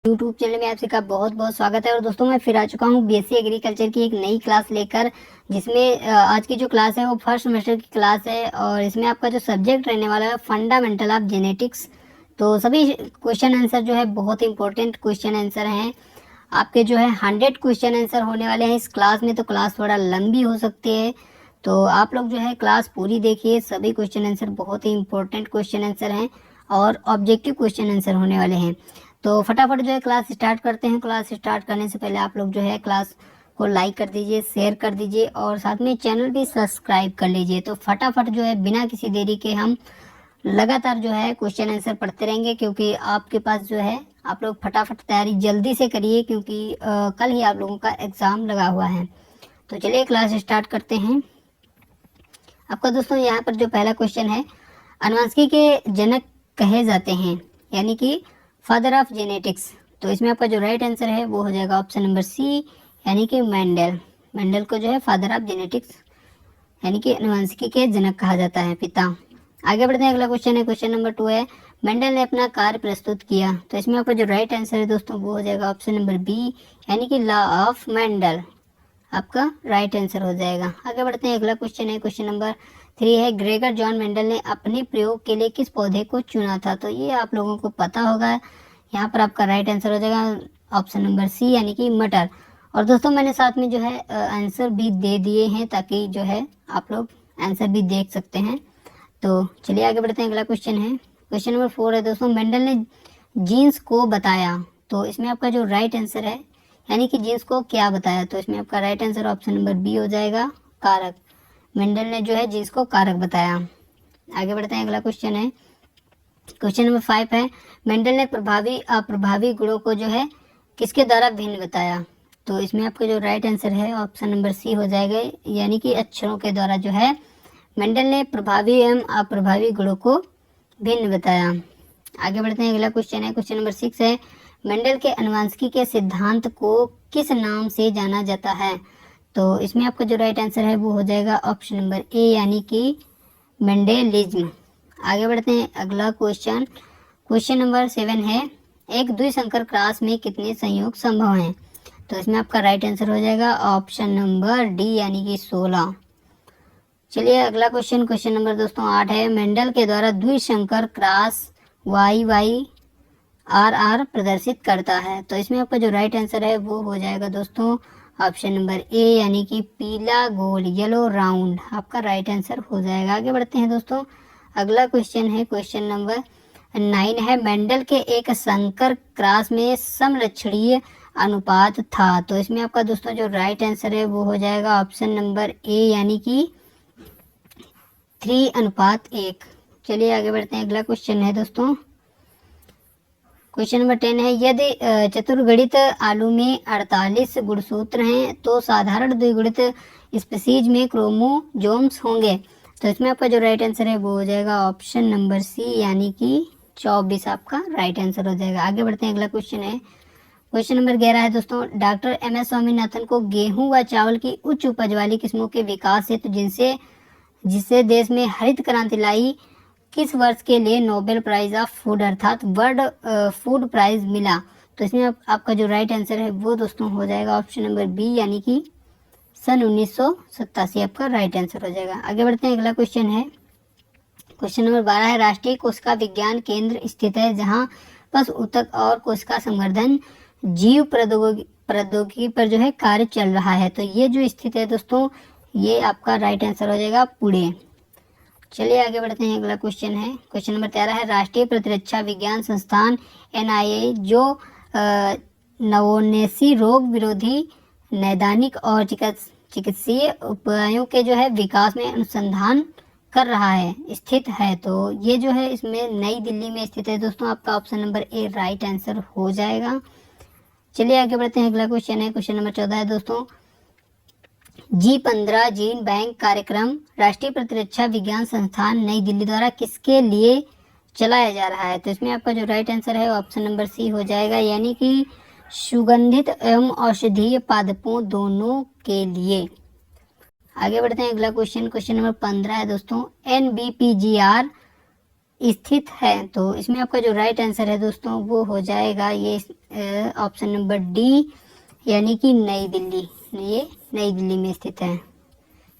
YouTube channel में आप सबका बहुत बहुत स्वागत है। और दोस्तों मैं फिर आ चुका हूँ बीएससी एग्रीकल्चर की एक नई क्लास लेकर, जिसमें आज की जो क्लास है वो फर्स्ट सेमेस्टर की क्लास है। और इसमें आपका जो सब्जेक्ट रहने वाला है फंडामेंटल ऑफ जेनेटिक्स। तो सभी क्वेश्चन आंसर जो है बहुत इंपॉर्टेंट क्वेश्चन आंसर हैं। आपके जो है 100 क्वेश्चन आंसर होने वाले हैं इस क्लास में, तो क्लास थोड़ा लंबी हो सकती है, तो आप लोग जो है क्लास पूरी देखिए। सभी क्वेश्चन आंसर बहुत ही इंपॉर्टेंट क्वेश्चन आंसर हैं और ऑब्जेक्टिव क्वेश्चन आंसर होने वाले हैं। तो फटाफट जो है क्लास स्टार्ट करते हैं। क्लास स्टार्ट करने से पहले आप लोग जो है क्लास को लाइक कर दीजिए, शेयर कर दीजिए और साथ में चैनल भी सब्सक्राइब कर लीजिए। तो फटाफट जो है बिना किसी देरी के हम लगातार जो है क्वेश्चन आंसर पढ़ते रहेंगे, क्योंकि आपके पास जो है आप लोग फटाफट तैयारी जल्दी से करिए, क्योंकि कल ही आप लोगों का एग्ज़ाम लगा हुआ है। तो चलिए क्लास स्टार्ट करते हैं। आपका दोस्तों यहाँ पर जो पहला क्वेश्चन है, अनुवांशिकी के जनक कहे जाते हैं, यानी कि फादर ऑफ जेनेटिक्स। तो इसमें आपका जो राइट आंसर है वो हो जाएगा ऑप्शन नंबर सी, यानी कि मेंडल। मेंडल को जो है फादर ऑफ जेनेटिक्स यानी कि अनुवांशिकी के जनक कहा जाता है, पिता। आगे बढ़ते हैं, अगला क्वेश्चन है, क्वेश्चन नंबर 2 है, मेंडल ने अपना कार्य प्रस्तुत किया। तो इसमें आपका जो राइट आंसर है दोस्तों वो हो जाएगा ऑप्शन नंबर बी, यानी कि लॉ ऑफ मेंडल आपका राइट आंसर हो जाएगा। आगे बढ़ते हैं, अगला क्वेश्चन है, क्वेश्चन नंबर 3 है, ग्रेगर जॉन मेंडल ने अपने प्रयोग के लिए किस पौधे को चुना था। तो ये आप लोगों को पता होगा। यहाँ पर आपका राइट आंसर हो जाएगा ऑप्शन नंबर सी, यानी कि मटर। और दोस्तों मैंने साथ में जो है आंसर भी दे दिए हैं, ताकि जो है आप लोग आंसर भी देख सकते हैं। तो चलिए आगे बढ़ते हैं, अगला क्वेश्चन है, क्वेश्चन नंबर 4 है दोस्तों, मेंडल ने जीन्स को बताया। तो इसमें आपका जो राइट आंसर है, यानी कि जीन्स को क्या बताया, तो इसमें आपका right answer option number B हो जाएगा, कारक। मेंडल ने जो है जीन्स को कारक बताया। आगे बढ़ते हैं, अगला क्वेश्चन है, क्वेश्चन नंबर 5 है, मेंडल ने प्रभावी अप्रभावी गुणों को जो है किसके द्वारा भिन्न बताया। तो इसमें आपका जो राइट आंसर है ऑप्शन नंबर सी हो जाएगा, यानी कि अक्षरों के द्वारा जो है मेंडल ने प्रभावी एवं अप्रभावी गुणों को भिन्न बताया। आगे बढ़ते हैं, अगला क्वेश्चन है, क्वेश्चन नंबर 6 है, मेंडल के अनुवांशिकी के सिद्धांत को किस नाम से जाना जाता है। तो इसमें आपका जो राइट आंसर है वो हो जाएगा ऑप्शन नंबर ए, यानी कि मेंडेलिज्म। आगे बढ़ते हैं, अगला क्वेश्चन, क्वेश्चन नंबर 7 है, एक द्विसंकर क्रॉस में कितने संयोग संभव हैं। तो इसमें आपका राइट आंसर हो जाएगा ऑप्शन नंबर डी, यानी कि 16। चलिए अगला क्वेश्चन, क्वेश्चन नंबर दोस्तों 8 है, मेंडल के द्वारा द्विसंकर cross Y Y R R प्रदर्शित करता है। तो इसमें आपका जो राइट आंसर है वो हो जाएगा दोस्तों ऑप्शन नंबर ए, यानी कि पीला गोल, येलो राउंड आपका राइट आंसर हो जाएगा। आगे बढ़ते हैं दोस्तों, अगला क्वेश्चन है, क्वेश्चन नंबर 9 है, मेंडल के एक संकर क्रॉस में समलक्षणीय अनुपात था। तो इसमें आपका दोस्तों जो राइट आंसर है वो हो जाएगा ऑप्शन नंबर ए, यानी कि 3:1। चलिए आगे बढ़ते हैं, अगला क्वेश्चन है दोस्तों, क्वेश्चन नंबर 10 है, यदि चतुर्गुणित आलू में 48 गुणसूत्र हैं तो साधारण द्विगुणित स्पीशीज में क्रोमोसोम्स होंगे। तो इसमें आपका जो राइट आंसर है वो हो जाएगा ऑप्शन नंबर सी, यानी कि 24 आपका राइट आंसर हो जाएगा। आगे बढ़ते हैं, अगला क्वेश्चन है, क्वेश्चन नंबर 11 है दोस्तों, डॉक्टर एम एस स्वामीनाथन को गेहूं व चावल की उच्च उपज वाली किस्मों के विकास हेतु जिससे देश में हरित क्रांति लाई, किस वर्ष के लिए नोबेल प्राइज ऑफ फूड अर्थात वर्ल्ड फूड प्राइज मिला। तो इसमें आपका जो राइट आंसर है वो दोस्तों हो जाएगा ऑप्शन नंबर बी, यानी कि सन 1987 आपका राइट आंसर हो जाएगा। आगे बढ़ते हैं, अगला क्वेश्चन है, क्वेश्चन नंबर 12 है, राष्ट्रीय कोशिका विज्ञान केंद्र स्थित है जहां पशु ऊतक और कोशिका संवर्धन जीव प्रौद्योगिकी पर जो है कार्य चल रहा है। तो ये जो स्थित है दोस्तों, ये आपका राइट आंसर हो जाएगा पुणे। चलिए आगे बढ़ते हैं, अगला क्वेश्चन है, क्वेश्चन नंबर 13 है, राष्ट्रीय प्रतिरक्षा विज्ञान संस्थान NIA जो नवोन्मेषी रोग विरोधी नैदानिक और चिकित्सीय उपायों के जो है विकास में अनुसंधान कर रहा है, स्थित है। तो ये जो है इसमें नई दिल्ली में स्थित है दोस्तों, आपका option number A right answer हो जाएगा। चलिए आगे बढ़ते हैं, अगला क्वेश्चन है, क्वेश्चन नंबर 14 है दोस्तों, G15 जीन बैंक कार्यक्रम राष्ट्रीय प्रतिरक्षा विज्ञान संस्थान नई दिल्ली द्वारा किसके लिए चलाया जा रहा है। तो इसमें आपका जो राइट आंसर है ऑप्शन नंबर सी हो जाएगा, यानी कि सुगंधित एवं औषधीय पादपों दोनों के लिए। आगे बढ़ते हैं, अगला क्वेश्चन, क्वेश्चन नंबर 15 है दोस्तों, NBPGR स्थित है। तो इसमें आपका जो राइट आंसर है दोस्तों वो हो जाएगा ये ऑप्शन नंबर डी, यानी कि नई दिल्ली। ये नई दिल्ली में स्थित है।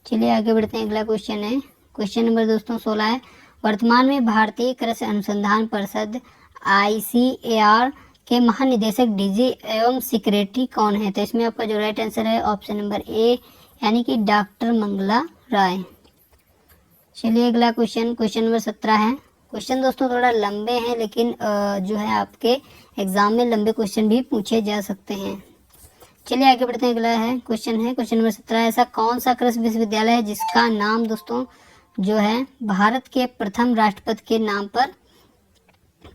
चलिए आगे बढ़ते हैं। अगला क्वेश्चन है, क्वेश्चन नंबर दोस्तों 16 है, वर्तमान में भारतीय कृषि अनुसंधान परिषद ICAR के महानिदेशक डीजी एवं सेक्रेटरी कौन है? तो इसमें आपका जो राइट आंसर है ऑप्शन नंबर ए, यानी कि डॉक्टर मंगला राय। चलिए अगला क्वेश्चन, क्वेश्चन नंबर 17 है। क्वेश्चन दोस्तों थोड़ा लंबे हैं, लेकिन जो है आपके एग्जाम में लंबे क्वेश्चन भी पूछे जा सकते हैं। चलिए आगे बढ़ते हैं। अगला है क्वेश्चन नंबर 17, ऐसा कौन सा कृषि विश्वविद्यालय है जिसका नाम दोस्तों जो है भारत के प्रथम राष्ट्रपति के नाम पर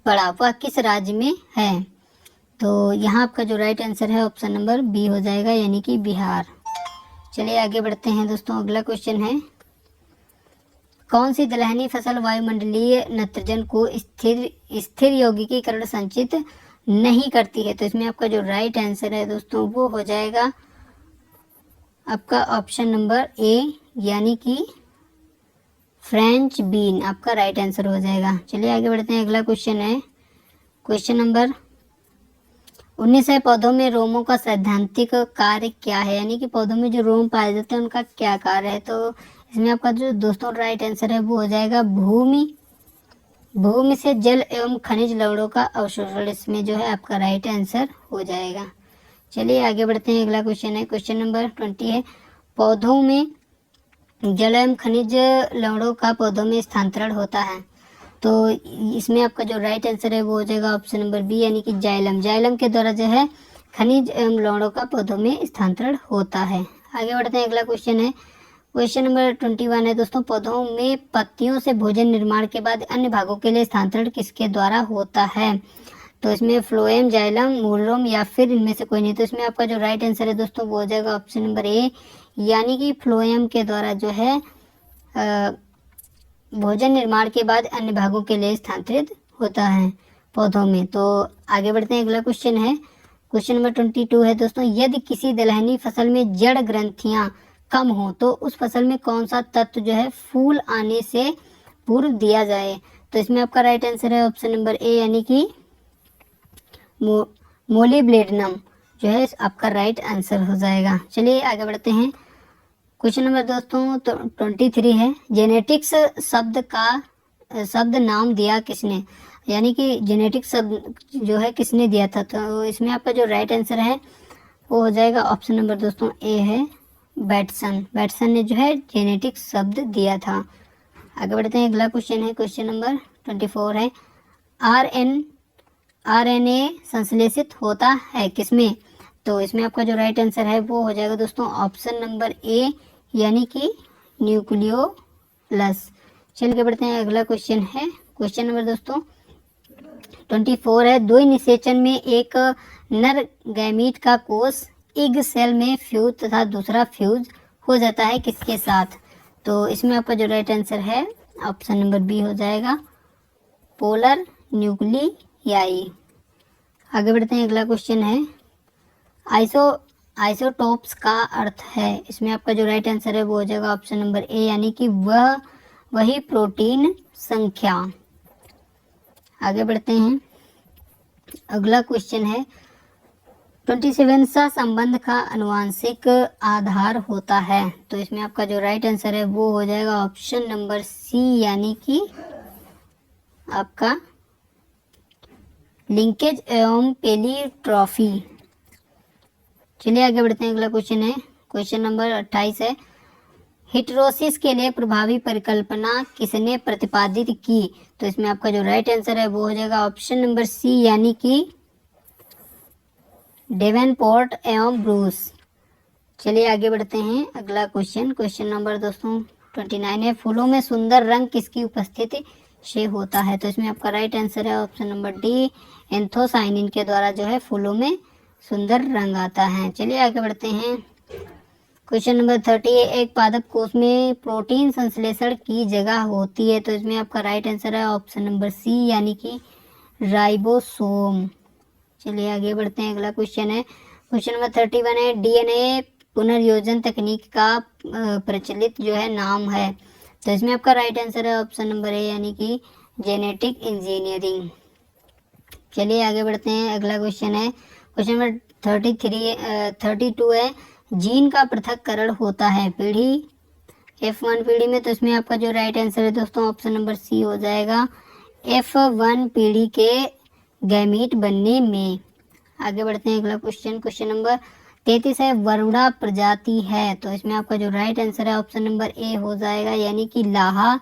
पड़ा, वह किस राज्य में है? तो यहाँ आपका जो राइट आंसर है ऑप्शन नंबर बी हो जाएगा, यानी कि बिहार। चलिए आगे बढ़ते हैं दोस्तों। अगला क्वेश्चन है, कौन सी दलहनी फसल वायुमंडलीय नाइट्रोजन को स्थिर यौगिकीकरण संचित नहीं करती है? तो इसमें आपका जो राइट आंसर है दोस्तों वो हो जाएगा आपका ऑप्शन नंबर ए, यानी कि फ्रेंच बीन आपका राइट आंसर हो जाएगा। चलिए आगे बढ़ते हैं। अगला क्वेश्चन है, क्वेश्चन नंबर 19 है, पौधों में रोमों का सैद्धांतिक कार्य क्या है? यानी कि पौधों में जो रोम पाए जाते हैं उनका क्या कार्य है? तो इसमें आपका जो दोस्तों राइट आंसर है वो हो जाएगा भूमि से जल एवं खनिज लवणों का अवशोषण। इसमें जो है आपका राइट आंसर हो जाएगा। चलिए आगे बढ़ते हैं। अगला क्वेश्चन है, क्वेश्चन नंबर 20 है, पौधों में जल एवं खनिज लवणों का पौधों में स्थानांतरण होता है। तो इसमें आपका जो राइट आंसर है वो हो जाएगा ऑप्शन नंबर बी, यानी कि जाइलम के द्वारा जो है खनिज एवं लवणों का पौधों में स्थानांतरण होता है। आगे बढ़ते हैं। अगला क्वेश्चन है, क्वेश्चन नंबर 21 है दोस्तों, पौधों में पत्तियों से भोजन निर्माण के बाद अन्य भागों के लिए स्थानांतरण किसके द्वारा होता है? तो इसमें फ्लोएम, जाइलम, मूलरोम या फिर इनमें से कोई नहीं। तो इसमें आपका जो राइट आंसर है दोस्तों वो हो जाएगा ऑप्शन नंबर ए, यानी कि फ्लोएम के द्वारा जो है भोजन निर्माण के बाद अन्य भागों के लिए स्थानांतरित होता है पौधों में। तो आगे बढ़ते हैं। अगला क्वेश्चन है, क्वेश्चन नंबर 22 है दोस्तों, यदि किसी दलहनी फसल में जड़ ग्रंथियां कम हो तो उस फसल में कौन सा तत्व जो है फूल आने से पूर्व दिया जाए? तो इसमें आपका राइट आंसर है ऑप्शन नंबर ए, यानी कि मोलिब्डेनम जो है आपका राइट आंसर हो जाएगा। चलिए आगे बढ़ते हैं। क्वेश्चन नंबर दोस्तों 23 है, जेनेटिक्स शब्द नाम दिया किसने? यानी कि जेनेटिक्स शब्द जो है किसने दिया था? तो इसमें आपका जो राइट आंसर है वो हो जाएगा ऑप्शन नंबर दोस्तों ए है, बैटसन ने जो है जेनेटिक्स शब्द दिया था। आगे बढ़ते हैं। अगला क्वेश्चन है, क्वेश्चन नंबर 24 है, RNA संश्लेषित होता है किसमें? तो इसमें आपका जो राइट आंसर है वो हो जाएगा दोस्तों ऑप्शन नंबर ए, यानी कि न्यूक्लियोलस। चलिए बढ़ते हैं। अगला क्वेश्चन है, क्वेश्चन नंबर दोस्तों 24 है, द्वि निषेचन में एक नर गैमीट का कोष एग सेल में फ्यूज तथा दूसरा फ्यूज हो जाता है किसके साथ? तो इसमें आपका जो राइट आंसर है ऑप्शन नंबर बी हो जाएगा, पोलर न्यूक्लियाई। आगे बढ़ते हैं। अगला क्वेश्चन है, आइसोटोप्स का अर्थ है? इसमें आपका जो राइट आंसर है वो हो जाएगा ऑप्शन नंबर ए, यानी कि वही प्रोटीन संख्या। आगे बढ़ते हैं। अगला क्वेश्चन है, 27 संबंध का आनुवंशिक आधार होता है? तो इसमें आपका जो राइट आंसर है वो हो जाएगा ऑप्शन नंबर सी, यानी कि आपका लिंकेज एवं पेलिट्रॉफी। चलिए आगे बढ़ते हैं। अगला क्वेश्चन है, क्वेश्चन नंबर 28 है, हिटरोसिस के लिए प्रभावी परिकल्पना किसने प्रतिपादित की? तो इसमें आपका जो राइट आंसर है वो हो जाएगा ऑप्शन नंबर सी, यानी कि डेवेनपोर्ट एवं ब्रूस। चलिए आगे बढ़ते हैं। अगला क्वेश्चन, क्वेश्चन नंबर दोस्तों 29 है, फूलों में सुंदर रंग किसकी उपस्थिति से होता है? तो इसमें आपका राइट आंसर है ऑप्शन नंबर डी, एंथोसाइनिन के द्वारा जो है फूलों में सुंदर रंग आता है। चलिए आगे बढ़ते हैं। क्वेश्चन नंबर 30 है, एक पादप कोष में प्रोटीन संश्लेषण की जगह होती है? तो इसमें आपका राइट आंसर है ऑप्शन नंबर सी, यानी कि राइबोसोम। चलिए आगे बढ़ते हैं। अगला क्वेश्चन है, क्वेश्चन नंबर 31 है, DNA पुनर्योजन तकनीक का प्रचलित जो है नाम है? तो इसमें आपका राइट आंसर है ऑप्शन नंबर ए, यानी कि जेनेटिक इंजीनियरिंग। चलिए आगे बढ़ते हैं। अगला क्वेश्चन है क्वेश्चन नंबर 32 है, जीन का पृथक्करण होता है पीढ़ी F1 पीढ़ी में। तो इसमें आपका जो राइट आंसर है दोस्तों ऑप्शन नंबर सी हो जाएगा, F1 पीढ़ी के गैमीट बनने में। आगे बढ़ते हैं। अगला क्वेश्चन क्वेश्चन नंबर 33 है, वरुणा प्रजाति है। तो इसमें आपका जो राइट आंसर है ऑप्शन नंबर ए हो जाएगा, यानी कि लाहा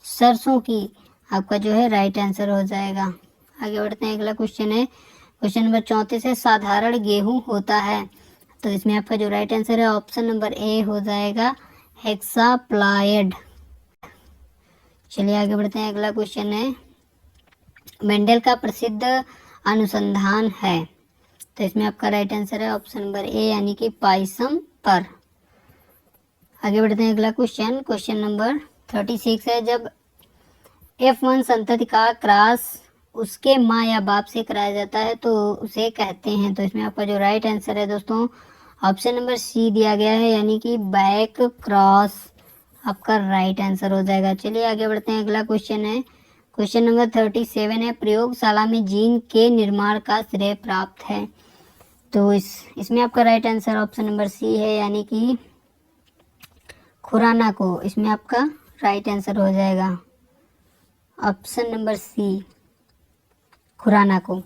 सरसों की आपका जो है राइट आंसर हो जाएगा। आगे बढ़ते हैं। अगला क्वेश्चन है क्वेश्चन नंबर 34 है, साधारण गेहूं होता है। तो इसमें आपका जो राइट आंसर है ऑप्शन नंबर ए हो जाएगा, हेक्साप्लाइड। चलिए आगे बढ़ते हैं। अगला क्वेश्चन है, मेंडल का प्रसिद्ध अनुसंधान है। तो इसमें आपका राइट आंसर है ऑप्शन नंबर ए, यानी कि पाइसम पर। आगे बढ़ते हैं। अगला क्वेश्चन क्वेश्चन नंबर 36 है, जब F1 संतति का क्रॉस उसके माँ या बाप से कराया जाता है तो उसे कहते हैं। तो इसमें आपका जो राइट आंसर है दोस्तों ऑप्शन नंबर सी दिया गया है, यानी कि बैक क्रॉस आपका राइट आंसर हो जाएगा। चलिए आगे बढ़ते हैं। अगला क्वेश्चन है क्वेश्चन नंबर 37 है, प्रयोगशाला में जीन के निर्माण का श्रेय प्राप्त है। तो इसमें आपका right answer option number C है, यानी कि खुराना को। इसमें आपका राइट आंसर हो जाएगा ऑप्शन नंबर सी, खुराना को।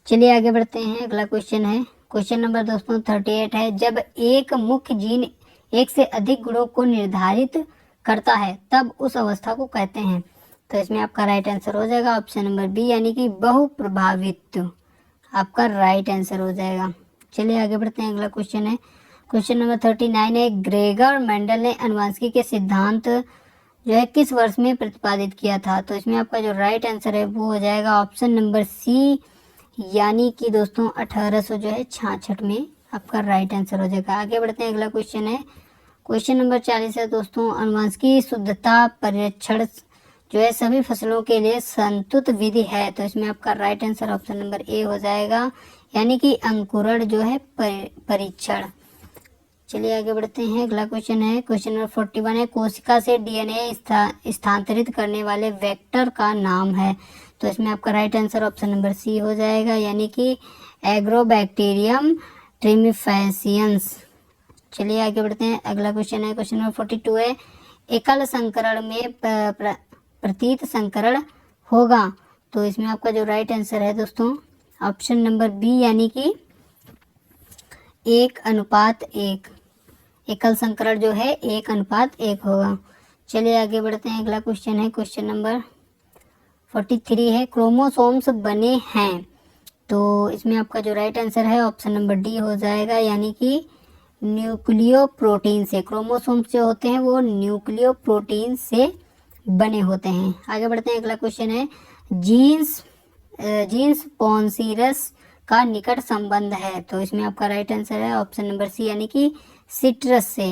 चलिए आगे बढ़ते हैं। अगला क्वेश्चन है क्वेश्चन नंबर दोस्तों 38 है, जब एक मुख्य जीन एक से अधिक गुणों को निर्धारित करता है तब उस अवस्था को कहते हैं। तो इसमें आपका राइट आंसर हो जाएगा ऑप्शन नंबर बी, यानी कि बहुप्रभावित आपका राइट आंसर हो जाएगा। चलिए आगे बढ़ते हैं। अगला क्वेश्चन है क्वेश्चन नंबर 39 है, ग्रेगर मेंडल ने आनुवंशिकी के सिद्धांत जो है किस वर्ष में प्रतिपादित किया था। तो इसमें आपका जो राइट आंसर है वो हो जाएगा ऑप्शन नंबर सी, यानी कि दोस्तों 1866 में आपका राइट आंसर हो जाएगा। आगे बढ़ते हैं। अगला क्वेश्चन है क्वेश्चन नंबर 40 है दोस्तों, आनुवंशिकी शुद्धता परीक्षण जो है सभी फसलों के लिए संतुलित विधि है। तो इसमें आपका right answer option number A हो जाएगा, यानी कि अंकुरण जो है परीक्षण। चलिए आगे बढ़ते हैं। अगला क्वेश्चन है क्वेश्चन नंबर 41 है, कोशिका से डीएनए स्थानांतरित करने वाले वेक्टर का नाम है। तो इसमें आपका right answer option number C हो जाएगा, यानी कि एग्रोबैक्टीरियम ट्रिमिफेसियंस। चलिए आगे बढ़ते हैं। अगला क्वेश्चन है क्वेश्चन नंबर 42 है, एकल संकरण में प्रतीत संकरण होगा। तो इसमें आपका जो राइट आंसर है दोस्तों ऑप्शन नंबर बी, यानी कि 1:1। एकल संकरण जो है 1:1 होगा। चलिए आगे बढ़ते हैं। अगला क्वेश्चन है क्वेश्चन नंबर 43 है, क्रोमोसोम्स बने हैं। तो इसमें आपका जो राइट आंसर है ऑप्शन नंबर डी हो जाएगा, यानी कि न्यूक्लियो प्रोटीन से। क्रोमोसोम्स जो होते हैं वो न्यूक्लियो प्रोटीन से बने होते हैं। आगे बढ़ते हैं। अगला क्वेश्चन है, जीन्स पॉन्सीरस का निकट संबंध है। तो इसमें आपका राइट आंसर है ऑप्शन नंबर सी, यानी कि सिट्रस से।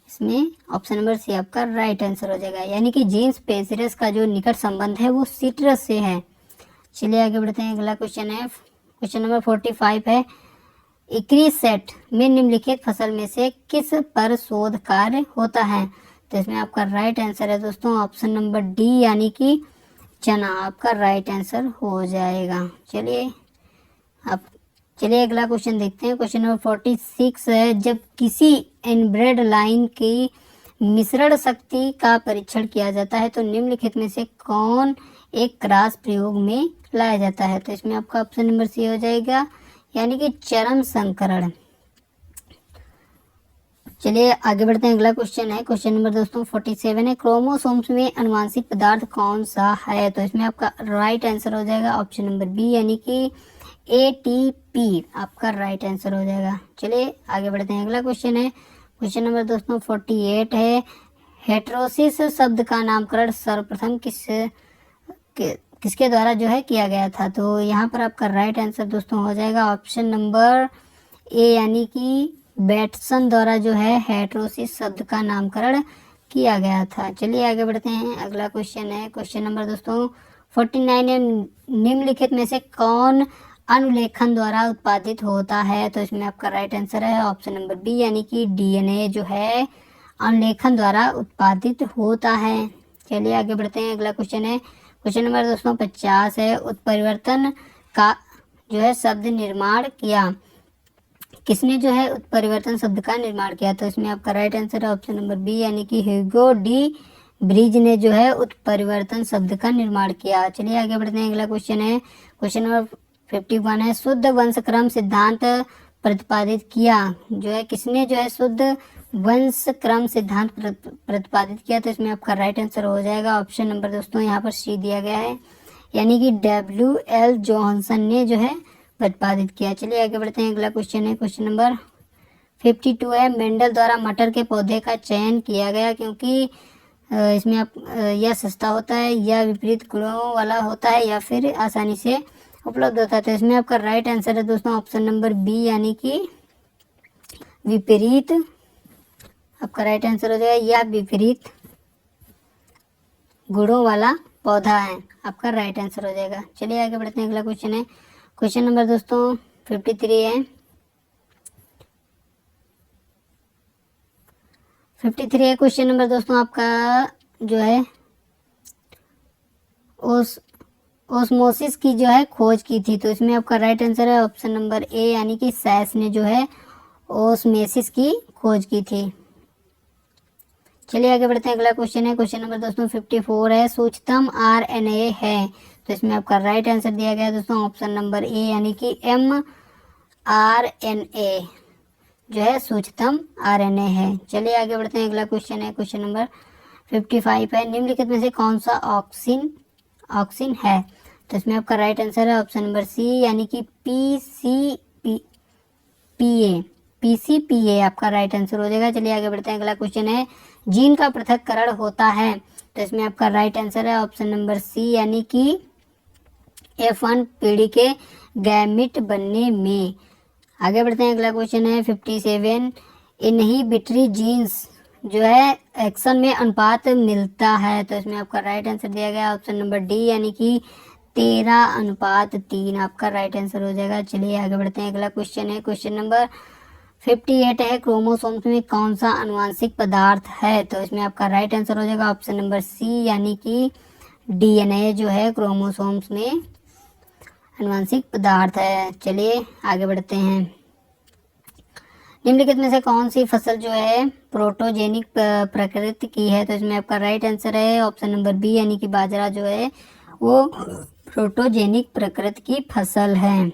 इसमें ऑप्शन नंबर सी आपका राइट आंसर हो जाएगा, यानी कि जीन्स पेसिरस का जो निकट संबंध है वो सिट्रस से है। चलिए आगे बढ़ते हैं। अगला क्वेश्चन है क्वेश्चन नंबर 45 है, इक्री सेट में निम्नलिखित फसल में से किस पर शोध कार्य होता है। तो इसमें आपका राइट आंसर है दोस्तों ऑप्शन नंबर डी, यानी कि चना आपका राइट आंसर हो जाएगा। चलिए अगला क्वेश्चन देखते हैं। क्वेश्चन नंबर 46 है, जब किसी इनब्रेड लाइन की मिश्रण शक्ति का परीक्षण किया जाता है तो निम्नलिखित में से कौन एक क्रॉस प्रयोग में लाया जाता है। तो इसमें आपका ऑप्शन नंबर सी हो जाएगा, यानी कि चरम संकरण। चलिए आगे बढ़ते हैं। अगला क्वेश्चन है क्वेश्चन नंबर दोस्तों 47 है, क्रोमोसोम्स में अनुवांशिक पदार्थ कौन सा है। तो इसमें आपका राइट आंसर हो जाएगा ऑप्शन नंबर बी, यानी कि ATP आपका राइट आंसर हो जाएगा। चलिए आगे बढ़ते हैं। अगला क्वेश्चन है क्वेश्चन नंबर दोस्तों 48 है, हेटेरोसिस शब्द का नामकरण सर्वप्रथम किसके द्वारा जो है किया गया था। तो यहाँ पर आपका राइट आंसर दोस्तों हो जाएगा ऑप्शन नंबर ए, यानी कि बैटसन द्वारा जो है हेटेरोसिस शब्द का नामकरण किया गया था। चलिए आगे बढ़ते हैं। अगला क्वेश्चन है क्वेश्चन नंबर दोस्तों 49 है, निम्नलिखित में से कौन अनुलेखन द्वारा उत्पादित होता है। तो इसमें आपका राइट आंसर है ऑप्शन नंबर बी, यानी कि DNA जो है अनुलेखन द्वारा उत्पादित होता है। चलिए आगे बढ़ते हैं। अगला क्वेश्चन है क्वेश्चन नंबर दोस्तों 50 है, उत्परिवर्तन का जो है शब्द निर्माण किया। किसने जो है उत्परिवर्तन शब्द का निर्माण किया? तो इसमें आपका राइट आंसर है ऑप्शन नंबर बी, यानी कि ह्यूगो डी ब्रिज ने जो है उत्परिवर्तन शब्द का निर्माण किया। चलिए आगे बढ़ते हैं, अगला क्वेश्चन है, क्वेश्चन नंबर 51 है, शुद्ध वंशक्रम सिद्धांत प्रतिपादित किया। जो है किसने जो है शुद्ध वंशक्रम सिद्धांत प्रतिपादित किया? तो इसमें आपका राइट आंसर हो जाएगा ऑप्शन नंबर दोस्तों यहाँ पर सी दिया गया है, यानी कि W.L. जॉनसन ने जो है प्रतिपादित किया। चलिए आगे बढ़ते हैं, अगला क्वेश्चन है, क्वेश्चन नंबर 52 है, मेंडल द्वारा मटर के पौधे का चयन किया गया क्योंकि इसमें आप यह सस्ता होता है, या विपरीत गुणों वाला होता है, या फिर आसानी से उपलब्ध होता है। तो इसमें आपका राइट आंसर है दोस्तों ऑप्शन नंबर बी, यानी कि विपरीत। आपका राइट आंसर हो जाएगा यह विपरीत गुणों वाला पौधा है, आपका राइट आंसर हो जाएगा। चलिए आगे बढ़ते हैं, अगला क्वेश्चन है, क्वेश्चन नंबर दोस्तों 53 है, 53 है क्वेश्चन नंबर दोस्तों आपका जो है ओस्मोसिस की जो है खोज की थी। तो इसमें आपका राइट आंसर है ऑप्शन नंबर ए, यानी कि सैस ने जो है ओस्मोसिस की खोज की थी। चलिए आगे बढ़ते हैं, अगला क्वेश्चन है, क्वेश्चन नंबर दोस्तों 54 है, सूक्ष्मतम RNA है। तो इसमें आपका राइट आंसर दिया गया है दोस्तों ऑप्शन नंबर ए, यानी कि mRNA जो है सूक्ष्मतम RNA है। चलिए आगे बढ़ते हैं, अगला क्वेश्चन है, क्वेश्चन नंबर 55 है, निम्नलिखित में से कौन सा ऑक्सिन है? तो इसमें आपका राइट आंसर है ऑप्शन नंबर सी, यानी कि PCPA आपका राइट आंसर हो जाएगा। चलिए आगे बढ़ते हैं, अगला क्वेश्चन है, जीन का पृथक्करण होता है। तो इसमें आपका राइट आंसर है ऑप्शन नंबर सी, यानी कि F1 पीढ़ी के गैमिट बनने में। आगे बढ़ते हैं, अगला क्वेश्चन है 57, इनहिबिटरी जीन्स जो है एक्शन में अनुपात मिलता है। तो इसमें आपका राइट आंसर दिया गया ऑप्शन नंबर डी, यानी कि 13:3 आपका राइट आंसर हो जाएगा। चलिए आगे बढ़ते हैं, अगला क्वेश्चन है, क्वेश्चन नंबर 58 है, क्रोमोसोम्स में कौन सा आनुवांशिक पदार्थ है? तो इसमें आपका राइट आंसर हो जाएगा ऑप्शन नंबर सी, यानी कि DNA जो है क्रोमोसोम्स में आनुवांशिक पदार्थ है। चलिए आगे बढ़ते हैं, निम्नलिखित में से कौन सी फसल जो है प्रोटोजेनिक प्रकृति की है? तो इसमें आपका राइट आंसर है ऑप्शन नंबर बी, यानी कि बाजरा जो है वो प्रोटोजेनिक प्रकृति की फसल है।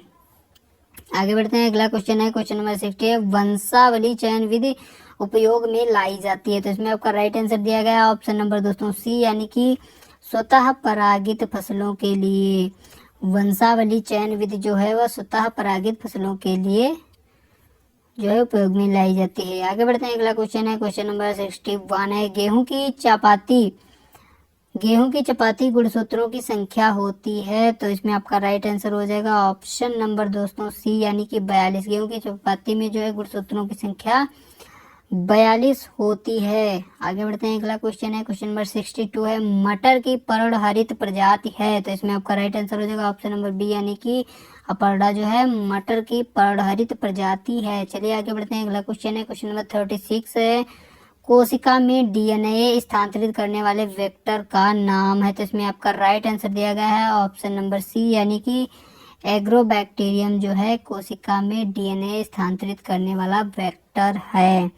आगे बढ़ते हैं, अगला क्वेश्चन है, क्वेश्चन नंबर 60, वंशावली चयन विधि उपयोग में लाई जाती है। तो इसमें आपका राइट आंसर दिया गया है ऑप्शन नंबर दोस्तों सी, यानी कि स्वतः परागित फसलों के लिए। वंशावली चयन विधि जो है वह स्वतः परागित फसलों के लिए जो है उपयोग में लाई जाती है। आगे बढ़ते हैं, अगला क्वेश्चन है, क्वेश्चन नंबर 61 है, गेहूं की चपाती गुणसूत्रों की संख्या होती है। तो इसमें आपका राइट आंसर हो जाएगा ऑप्शन नंबर दोस्तों सी, यानी कि 42। गेहूं की चपाती में जो है गुणसूत्रों की संख्या 42 होती है। आगे बढ़ते हैं, अगला क्वेश्चन है, क्वेश्चन नंबर 62 है, मटर की पर्णहरित प्रजाति है। तो इसमें आपका राइट आंसर हो जाएगा ऑप्शन नंबर बी, यानी कि अपर्णा जो है मटर की पर्णहरित प्रजाति है। चलिए आगे बढ़ते हैं, अगला क्वेश्चन है, क्वेश्चन नंबर 36 है, कोशिका में DNA स्थानांतरित करने वाले वेक्टर का नाम है। तो इसमें आपका राइट आंसर दिया गया है ऑप्शन नंबर सी, यानी कि एग्रोबैक्टीरियम जो है कोशिका में DNA स्थानांतरित करने वाला वेक्टर है।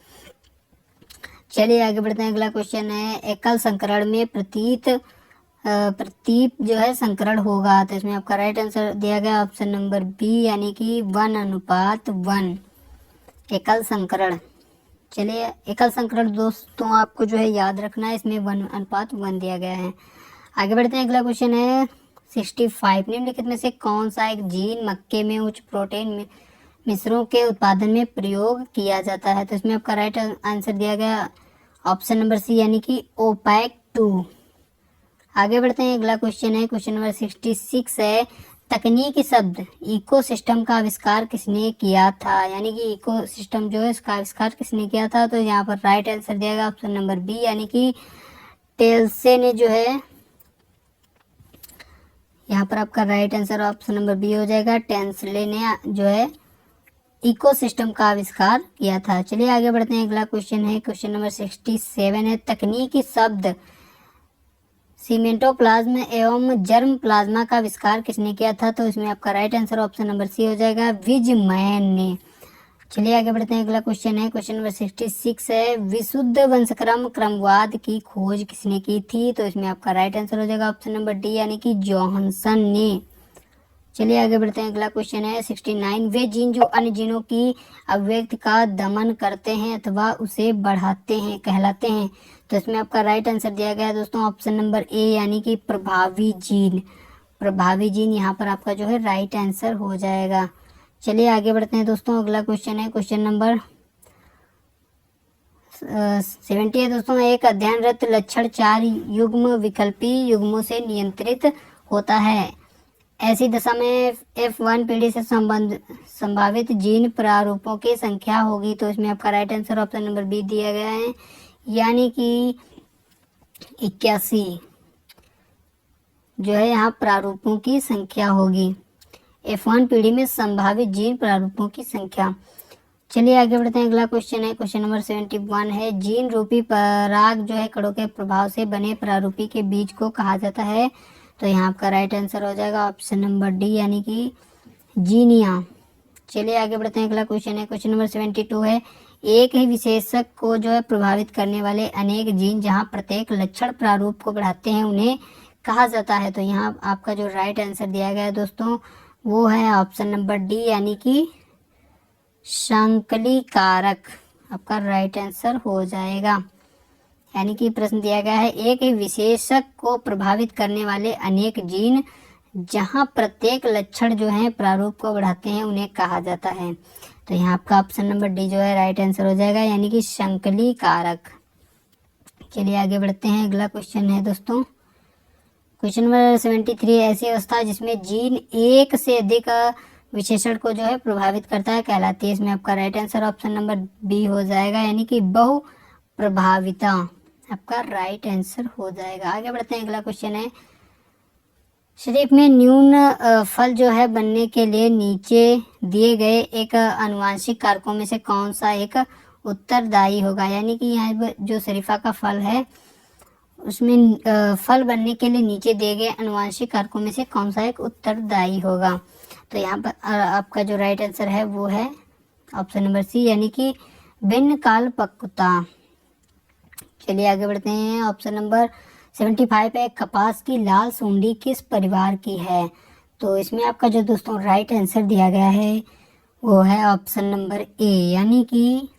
चलिए आगे बढ़ते हैं, अगला क्वेश्चन है, एकल संकरण में प्रतीप जो है संकरण होगा। तो इसमें आपका राइट आंसर दिया गया ऑप्शन नंबर बी, यानी कि 1:1 एकल संकरण। चलिए एकल संकरण दोस्तों आपको जो है याद रखना है, इसमें 1:1 दिया गया है। आगे बढ़ते हैं, अगला क्वेश्चन है 65, निम्नलिखित में से कौन सा एक जीन मक्के में उच्च प्रोटीन मिश्रों के उत्पादन में प्रयोग किया जाता है? तो इसमें आपका राइट आंसर दिया गया ऑप्शन नंबर सी, यानी कि OPEC2। आगे बढ़ते हैं, अगला क्वेश्चन है, क्वेश्चन नंबर 66 है, तकनीकी शब्द इकोसिस्टम का आविष्कार किसने किया था? यानी कि इकोसिस्टम जो है इसका आविष्कार किसने किया था? तो यहाँ पर राइट आंसर दिया गया ऑप्शन नंबर बी, यानी कि टेल्से ने जो है, यहाँ पर आपका right answer option number B हो जाएगा, टेंसले ने जो है इकोसिस्टम का आविष्कार किया था। चलिए आगे बढ़ते हैं, अगला क्वेश्चन है, क्वेश्चन नंबर 67 है, तकनीकी शब्द सीमेंटोप्लाज्म एवं जर्म प्लाज्मा का आविष्कार किसने किया था? तो इसमें आपका right answer option number C हो जाएगा, विजमैन ने। चलिए आगे बढ़ते हैं, अगला क्वेश्चन है, क्वेश्चन नंबर 66 है, विशुद्ध वंशक्रम क्रमवाद की खोज किसने की थी? तो इसमें आपका राइट आंसर हो जाएगा ऑप्शन नंबर डी यानी कि जॉनसन ने। चलिए आगे बढ़ते हैं, अगला क्वेश्चन है 69, वे जीन जो अन्य जीनों की अभिव्यक्ति का दमन करते हैं अथवा उसे बढ़ाते हैं कहलाते हैं? तो इसमें आपका राइट आंसर दिया गया है दोस्तों ऑप्शन नंबर ए यानी कि प्रभावी जीन। प्रभावी जीन यहाँ पर आपका जो है राइट आंसर हो जाएगा। चलिए आगे बढ़ते हैं दोस्तों, अगला क्वेश्चन है क्वेश्चन नंबर 70 है दोस्तों, एक अध्ययनरत लक्षण 4 युग्म विकल्पी युग्मों से नियंत्रित होता है। ऐसी दशा में F1 पीढ़ी से संभावित जीन प्रारूपों की संख्या होगी। तो इसमें आपका right answer option number B दिया गया है यानी कि 81 जो है यहाँ प्रारूपों की संख्या होगी। F1 पीढ़ी में संभावित जीन प्रारूपों की संख्या। चलिए आगे बढ़ते हैं, अगला क्वेश्चन है क्वेश्चन नंबर 71 है, जीन रूपी पराग जो है कणों के प्रभाव से बने प्रारूपी के बीज को कहा जाता है? तो यहाँ आपका राइट आंसर हो जाएगा ऑप्शन नंबर डी यानी कि जीनिया। चलिए आगे बढ़ते हैं, अगला क्वेश्चन है क्वेश्चन नंबर 72 है, एक ही विशेषक को जो है प्रभावित करने वाले अनेक जीन जहाँ प्रत्येक लक्षण प्रारूप को बढ़ाते हैं उन्हें कहा जाता है? तो यहाँ आपका जो राइट आंसर दिया गया है दोस्तों वो है ऑप्शन नंबर डी यानी कि संकली कारक आपका राइट आंसर हो जाएगा। यानी कि प्रश्न दिया गया है, एक ही विशेषक को प्रभावित करने वाले अनेक जीन जहां प्रत्येक लक्षण जो है प्रारूप को बढ़ाते हैं उन्हें कहा जाता है? तो यहाँ आपका ऑप्शन नंबर डी जो है राइट आंसर हो जाएगा यानी कि संकली कारक। चलिए आगे बढ़ते हैं, अगला क्वेश्चन है दोस्तों क्वेश्चन नंबर 73, ऐसी अवस्था जिसमें जीन एक से अधिक विशेषण को जो है प्रभावित करता है कहलाती है? इसमें आपका right answer option number B हो जाएगा यानी कि बहु प्रभाविता आपका राइट आंसर हो जाएगा। आगे बढ़ते हैं, अगला क्वेश्चन है, शरीर में न्यून फल जो है बनने के लिए नीचे दिए गए एक आनुवांशिक कारकों में से कौन सा एक उत्तरदायी होगा? यानी कि यहाँ जो शरीफा का फल है उसमें फल बनने के लिए नीचे दिए गए आनुवांशिक कारकों में से कौन सा एक उत्तरदायी होगा? तो यहाँ पर आपका जो राइट आंसर है वो है ऑप्शन नंबर सी यानी कि भिन्न काल पक्वता। चलिए आगे बढ़ते हैं, ऑप्शन नंबर 75 है, कपास की लाल सुंडी किस परिवार की है? तो इसमें आपका जो दोस्तों राइट आंसर दिया गया है वो है ऑप्शन नंबर ए यानी कि